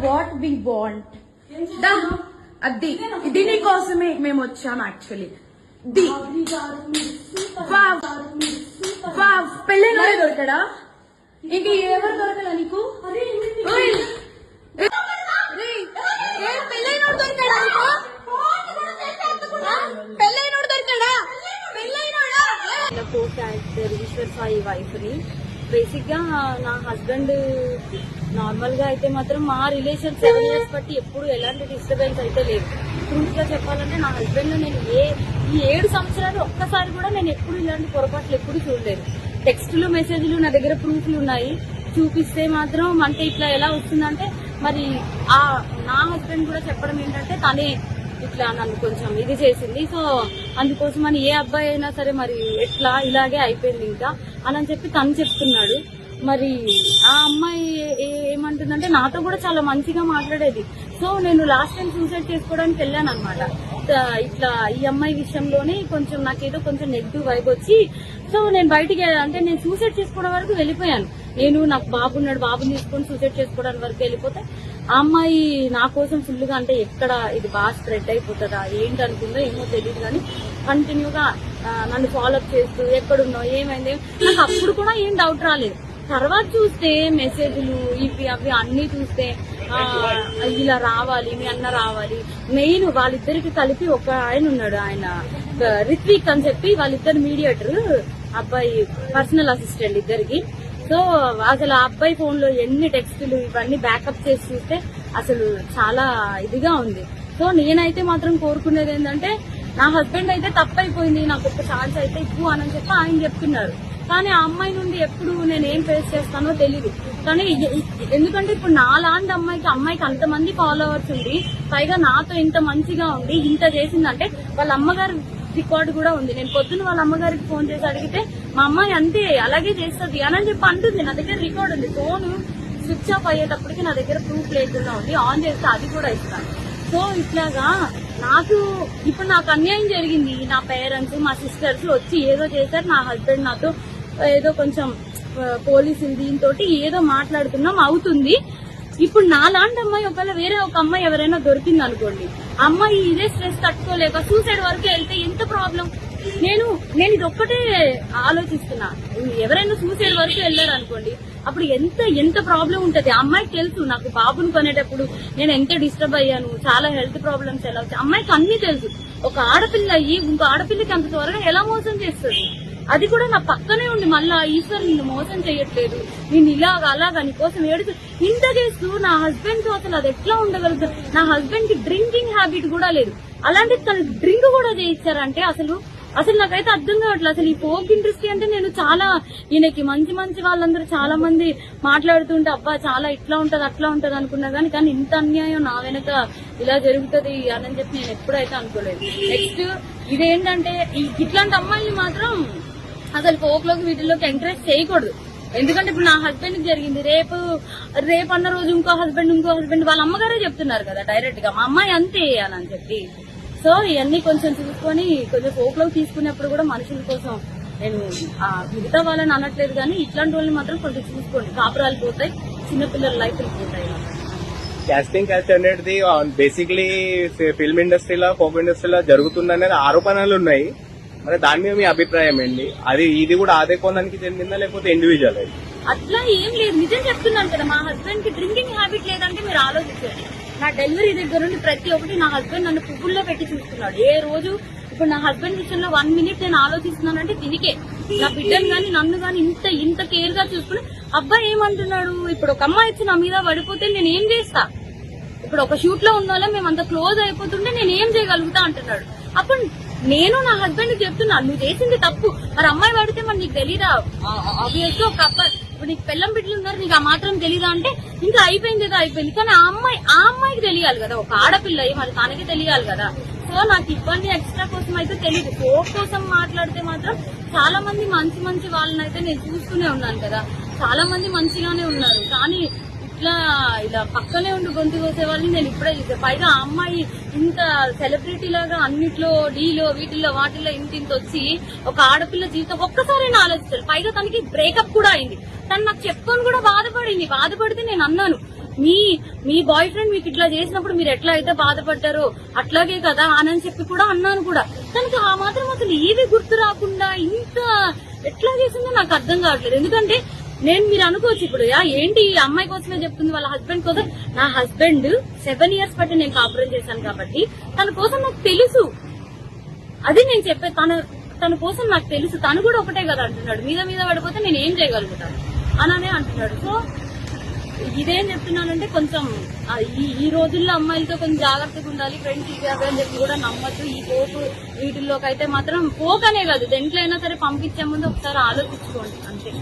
What we want. అది దీనికోసమే మేము వచ్చాం యాక్చువల్లీ. పెళ్ళైన దొరకడా? ఇంక ఎవరు దొరకడా నీకు? పెళ్ళైనోడు దొరకడా నీకు? పెళ్ళైనోడు దొరకడా? పెళ్ళైనోడా? కో క్యారెక్టర్ ఈశ్వర్ సాయి వైఫ్ ని. బేసిక్ గా నా హస్బెండ్ నార్మల్ గా అయితే మాత్రం మా రిలేషన్ 7 years బట్టి ఎప్పుడు ఎలాంటి డిస్టర్బెన్స్ అయితే లేదు. ట్రూత్ గా చెప్పాలంటే నా హస్బెండ్ నేను ఈ 7 సంవత్సరాలు ఒక్కసారి కూడా నేను ఎప్పుడు ఇలాంటి పొరపాట్లు ఎప్పుడు చూడలేదు. టెక్స్టులు మెసేజ్లు నా దగ్గర ప్రూఫ్లు ఉన్నాయి. చూపిస్తే మాత్రం అంటే ఇట్లా ఎలా వస్తుందంటే మరి నా హస్బెండ్ కూడా చెప్పడం ఏంటంటే తనే ఇట్లా నన్ను కొంచెం ఇది చేసింది. సో అందుకోసం అని ఏ అబ్బాయి అయినా సరే మరి ఎట్లా ఇలాగే అయిపోయింది ఇంకా అని చెప్పి తను చెప్తున్నాడు. మరి ఆ అమ్మాయి ఏమంటుందంటే నాతో కూడా చాలా మంచిగా మాట్లాడేది. సో నేను లాస్ట్ టైం సూసైడ్ చేసుకోవడానికి వెళ్ళాను అనమాట. ఇట్లా ఈ అమ్మాయి విషయంలోనే కొంచెం నాకేదో కొంచెం నెగిటివ్ వైబ్ వచ్చి సో నేను బయటికి అంటే నేను సూసైడ్ చేసుకోవడం వరకు వెళ్ళిపోయాను. నేను నాకు బాబున్నాడు, బాబుని తీసుకొని సూసైడ్ చేసుకోవడానికి వరకు వెళ్ళిపోతే ఆ అమ్మాయి నా కోసం ఫుల్గా అంటే ఎక్కడ ఇది బాగా స్ప్రెడ్ అయిపోతుందా ఏంటి అనుకుందో ఏమో తెలియదు కానీ కంటిన్యూగా నన్ను ఫాలోఅప్ చేస్తూ ఎక్కడున్నావు ఏమైంది నాకు అప్పుడు కూడా ఏం డౌట్ రాలేదు. తర్వాత చూస్తే మెసేజ్లు ఇవి అవి అన్ని చూస్తే ఇలా రావాలి మీ అన్న రావాలి. మెయిన్ వాళ్ళిద్దరికి కలిపి ఒక ఆయన ఉన్నాడు, ఆయన రిత్విక్ అని చెప్పి వాళ్ళిద్దరు మీడియేటర్, అబ్బాయి పర్సనల్ అసిస్టెంట్ ఇద్దరికి. సో అసలు ఆ అబ్బాయి ఫోన్ లో ఎన్ని టెక్స్టులు ఇవన్నీ బ్యాకప్ చేసి చూస్తే అసలు చాలా ఇదిగా ఉంది. సో నేనైతే మాత్రం కోరుకునేది ఏంటంటే నా హస్బెండ్ అయితే తప్పైపోయింది, నాకు ఒక ఛాన్స్ అయితే ఇవ్వు అని చెప్పి ఆయన చెప్తున్నారు. కానీ ఆ అమ్మాయి నుండి ఎప్పుడు నేను ఏం ఫేస్ చేస్తానో తెలీదు. కానీ ఎందుకంటే ఇప్పుడు నాలాంటి అమ్మాయికి అంతమంది ఫాలోవర్స్ ఉండి పైగా నాతో ఇంత మంచిగా ఉండి ఇంత చేసిందంటే వాళ్ళ అమ్మగారు రికార్డు కూడా ఉంది. నేను పొద్దున్న వాళ్ళ అమ్మగారికి ఫోన్ చేసి అడిగితే మా అమ్మాయి అంతే అలాగే చేస్తుంది అని చెప్పి అంటుంది. నా దగ్గర రికార్డు ఉంది. ఫోన్ స్విచ్ ఆఫ్ అయ్యేటప్పటికి నా దగ్గర ప్రూఫ్ లేకుండా ఉంది. ఆన్ చేస్తే అది కూడా ఇస్తాను. సో ఇట్లాగా ఇప్పుడు నాకు అన్యాయం జరిగింది. నా పేరెంట్స్ మా సిస్టర్స్ వచ్చి ఏదో చేశారు. నా హస్బెండ్ నాతో ఏదో కొంచెం పోలీసులు దీంతో ఏదో మాట్లాడుతున్నాం అవుతుంది. ఇప్పుడు నాలాంటి అమ్మాయి ఒకవేళ వేరే ఒక అమ్మాయి ఎవరైనా దొరికింది అనుకోండి, అమ్మాయి ఇదే స్ట్రెస్ తట్టుకోలేక సూసైడ్ వరకు వెళ్తే ఎంత ప్రాబ్లం. నేను ఇది ఒక్కటే ఆలోచిస్తున్నా. ఎవరైనా సూసైడ్ వరకు వెళ్ళారు అనుకోండి అప్పుడు ఎంత ప్రాబ్లం ఉంటది. అమ్మాయికి తెలుసు నాకు బాబుని కొనేటప్పుడు నేను ఎంత డిస్టర్బ్ అయ్యాను, చాలా హెల్త్ ప్రాబ్లమ్స్ ఎలా వచ్చాయి అమ్మాయికి అన్ని తెలుసు. ఒక ఆడపిల్ల అయ్యి ఇంకో ఆడపిల్లకి అంత త్వరగా ఎలా మోసం చేస్తుంది. అది కూడా నా పక్కనే ఉండి మళ్ళా ఈశ్వర్ నిన్ను మోసం చేయట్లేదు, నేను అలాగా నీకోసం ఏడుచు ఇంత చేస్తూ నా హస్బెండ్ తో అసలు అది ఎట్లా ఉండగలుగుతారు. నా హస్బెండ్ కి డ్రింకింగ్ హ్యాబిట్ కూడా లేదు, అలాంటి తను డ్రింక్ కూడా చేయించారంటే అసలు నాకైతే అర్థం కావట్లేదు. అసలు ఈ ఫోక్ ఇండస్ట్రీ అంటే నేను చాలా ఈయనకి మంచి వాళ్ళందరూ చాలా మంది మాట్లాడుతుంటే అబ్బా చాలా ఇట్లా ఉంటది అట్లా ఉంటది అనుకున్నా కానీ ఇంత అన్యాయం నా వెనక ఇలా జరుగుతుంది అని చెప్పి నేను ఎప్పుడైతే అనుకోలేదు. నెక్స్ట్ ఇదేంటంటే ఇట్లాంటి అమ్మాయిని మాత్రం అసలు ఫోక్ లోకి వీటిల్లోకి ఎంకరేజ్ చేయకూడదు. ఎందుకంటే ఇప్పుడు నా హస్బెండ్ కి జరిగింది, రేపు అన్న రోజు ఇంకో హస్బెండ్ వాళ్ళ అమ్మగారే చెప్తున్నారు కదా డైరెక్ట్ గా మా అమ్మాయి అంతే అని చెప్పి. సో ఇవన్నీ కొంచెం చూసుకొని కొంచెం ఫోక్ లోకి తీసుకునేప్పుడు కూడా మనుషుల కోసం నేను మిగతా వాళ్ళని అనట్లేదు కానీ ఇట్లాంటి వాళ్ళని మాత్రం కొంచెం చూసుకోండి. కాపురాలు పోతాయి, చిన్నపిల్లల లైఫ్లు పోతాయి. కాస్టింగ్ క్యాస్ట్ అనేది బేసిక్లీ ఫిల్మ్ ఇండస్ట్రీలో ఫోక్ ఇండస్ట్రీలో జరుగుతుందనేది ఆరోపణలు ఉన్నాయి. మరి దాని మీద మీ అభిప్రాయం ఏంటి? ఇది కూడా అదే కోణానికి చెందిందా లేకపోతే ఇండివిజువల్? అట్లా ఏం లేదు, నిజం చెప్తున్నాను కదా. మా హస్బెండ్ కి డ్రింకింగ్ హ్యాబిట్ లేదంటే మీరు ఆలోచించండి. నా డెలివరీ దగ్గర నుండి ప్రతి ఒక్కటి నా హస్బెండ్ నన్ను పువ్వుల్లో పెట్టి చూస్తున్నాడు. ఏ రోజు ఇప్పుడు నా హస్బెండ్ విషయంలో 1 minute నేను ఆలోచిస్తున్నానంటే దీనికే. నా బిడ్డను గాని నన్ను గాని ఇంత కేర్ గా చూసుకుని అబ్బాయి ఏమంటున్నాడు, ఇప్పుడు ఒక అమ్మాయి వచ్చి నా మీద పడిపోతే నేను ఏం చేస్తా, ఇప్పుడు ఒక షూట్ లో ఉన్న వాళ్ళం మేము అంత క్లోజ్ అయిపోతుంటే నేను ఏం చేయగలుగుతా అంటున్నాడు. అప్పుడు నేను నా హస్బెండ్ కి చెప్తున్నా నువ్వు చేసింది తప్పు, మరి అమ్మాయి పడితే మరి నీకు తెలీదా, ఆబ్వియస్గా ఒక అబ్బాయి ఇప్పుడు నీకు పెళ్ళం బిడ్డలు ఉన్నారు నీకు ఆ మాత్రం తెలీదా అంటే ఇంకా అయిపోయింది ఏదో అయిపోయింది. కానీ ఆ అమ్మాయికి తెలియాలి కదా, ఒక ఆడపిల్ల మరి తనకి తెలియాలి కదా. సో నాకు ఇబ్బంది ఎక్స్ట్రా కోసం అయితే తెలియదు. ఫోక్ కోసం మాట్లాడితే మాత్రం చాలా మంది మంచి వాళ్ళని అయితే నేను చూస్తూనే ఉన్నాను కదా, చాలా మంది మంచిగానే ఉన్నారు. కానీ ఇలా పక్కనే ఉండి గొంతు కోసే వాళ్ళని నేను ఇప్పుడే చూసాను. పైగా ఆ అమ్మాయి ఇంత సెలబ్రిటీ లాగా అన్నిట్లో డీలో వీటిల్లో వాటిల్లో ఇంత వచ్చి ఒక ఆడపిల్ల జీవితం ఒక్కసారైనా ఆలోచిస్తారు. పైగా తనకి బ్రేకప్ కూడా అయింది. తను నాకు చెప్పుకొని కూడా బాధపడింది. బాధపడితే నేను అన్నాను మీ బాయ్ ఫ్రెండ్ మీకు ఇట్లా చేసినప్పుడు మీరు ఎట్లా అయితే బాధపడ్డారో అట్లాగే కదా అని చెప్పి కూడా అన్నాను కూడా. తనకి ఆ మాత్రం అసలు ఏది గుర్తు రాకుండా ఇంత ఎట్లా చేసిందో నాకు అర్థం కావట్లేదు. ఎందుకంటే మీరు అనుకోవచ్చు ఇప్పుడు ఏంటి ఈ అమ్మాయి కోసమే చెప్తుంది వాళ్ళ హస్బెండ్ కోసం. నా హస్బెండ్ 7 years బట్టి నేను కాపురం చేశాను కాబట్టి తన కోసం నాకు తెలుసు. అది నేను చెప్పే తన కోసం నాకు తెలుసు. తను కూడా ఒకటే కదా అంటున్నాడు, మీద పడిపోతే నేను ఏం చేయగలుగుతాను అననే అంటున్నాడు. సో ఇదేం చెప్తున్నానంటే కొంచెం ఈ రోజుల్లో అమ్మాయిలతో కొంచెం జాగ్రత్తగా ఉండాలి. ఫ్రెండ్స్ ఇవి అని చెప్పి కూడా నమ్మద్దు. ఈ పోకు వీటిల్లోకి అయితే మాత్రం పోకనే కాదు, దేంట్లో అయినా సరే పంపించే ముందు ఒకసారి ఆలోచించుకోండి అంతే.